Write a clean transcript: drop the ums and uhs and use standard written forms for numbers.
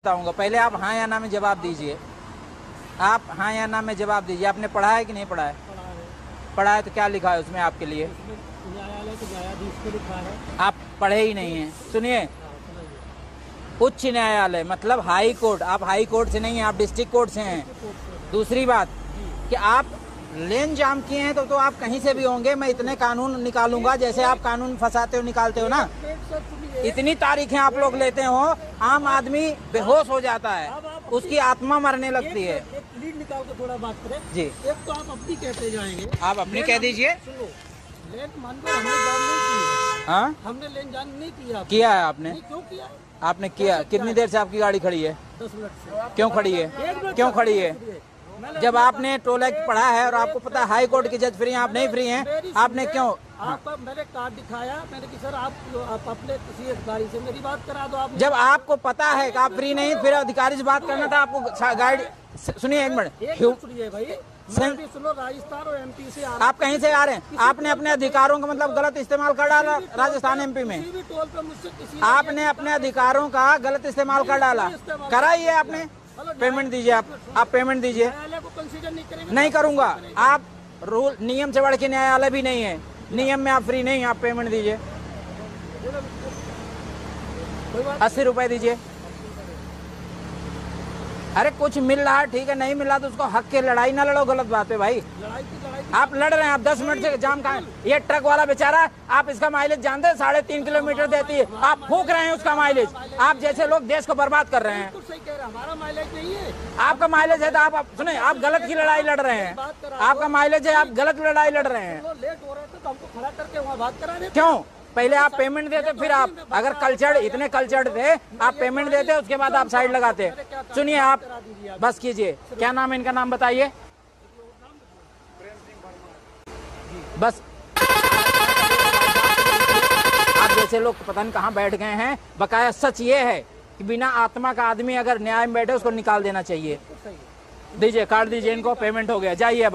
बताऊंगा। पहले आप हाँ या ना में जवाब दीजिए। आप हाँ या ना में जवाब दीजिए। आपने पढ़ा है कि नहीं पढ़ा है? पढ़ा है तो क्या लिखा है उसमें आपके लिए? न्यायालय के न्यायाधीश को लिखा है। आप पढ़े ही नहीं हैं। सुनिए, उच्च न्यायालय मतलब हाई कोर्ट। आप हाई कोर्ट से नहीं हैं, आप डिस्ट्रिक्ट कोर्ट से हैं। दूसरी बात कि आप लेन जाम किए हैं तो आप कहीं से भी होंगे, मैं इतने कानून निकालूंगा जैसे आप कानून फंसाते हो निकालते हो ना। इतनी तारीखें आप लोग लेते हो, आम आदमी बेहोश हो जाता है, उसकी आत्मा मरने लगती है। एक लीड निकाल के थोड़ा बात करें जी, एक तो आप अपनी कहते जाएंगे। आप अपनी कह दीजिए। सुनो, लेन मान लो हमने जान नहीं की। हाँ, हमने लेन जान नहीं किया। किया है आपने। नहीं, क्यों किया? आपने किया। कितनी देर से आपकी गाड़ी खड़ी है? 10 मिनट से। क्यों खड़ी है? क्यों खड़ी है? जब आपने टोल एक्ट पढ़ा है और आपको पता है हाई कोर्ट के जज फ्री हैं, आप नहीं फ्री हैं, आपने क्यों? आपका मैंने कार्ड दिखाया, मैंने कि सर आप अपने किसी अधिकारी से मेरी बात करा दो। आप जब आपको पता है कि आप फ्री नहीं, फिर अधिकारी से बात करना था आपको। गाइड सुनिए एक मिनट, सुनिए भाई, मैं भी सुनो, राजस्थान और एमपी से आ रहा। आप कहीं से आ रहे हैं? आपने अपने अधिकारों का मतलब गलत इस्तेमाल कर डाला राजस्थान एमपी में। किसी भी टोल पे मुझसे किसी आपने अपने अधिकारों का गलत इस्तेमाल कर डाला। करा ही है आपने। पेमेंट दीजिए। आप पेमेंट दीजिए। न्यायालय को कंसीडर नहीं करेंगे। नहीं करूंगा। आप रूल नियम से बढ़ के न्यायालय भी नहीं है। नियम में आप फ्री नहीं, आप पेमेंट दीजिए। 80 रुपए दीजिए। अरे कुछ मिल रहा है ठीक है, नहीं मिल रहा तो उसको हक के लड़ाई ना लड़ो, गलत बात है भाई। लड़ाई आप लड़ रहे हैं, आप 10 मिनट से जाम कहाँ है? ये ट्रक वाला बेचारा, आप इसका माइलेज जानते हैं 3.5 किलोमीटर देती है, आप फूक रहे हैं उसका माइलेज। आप जैसे लोग देश को बर्बाद कर रहे हैं। तो सही कह रहा, हमारा माइलेज नहीं है। आपका माइलेज है तो आप सुने, आप गलत की लड़ाई लड़ रहे हैं। आपका माइलेज है, आप गलत लड़ाई लड़ रहे हैं। लेट हो रहे थे तो हमको खड़ा करके वहाँ बात करा देते। क्यों? पहले आप पेमेंट देते, फिर आप अगर कल्चर इतने कल्चर्ड थे, आप पेमेंट देते, उसके बाद आप साइड लगाते। सुनिए, आप बस कीजिए। क्या नाम है इनका? नाम बताइए बस। आप जैसे लोग पता नहीं कहाँ बैठ गए हैं। बकाया सच ये है कि बिना आत्मा का आदमी अगर न्याय में बैठे उसको निकाल देना चाहिए। दीजिए, कार्ड दीजिए इनको, पेमेंट हो गया, जाइए अब।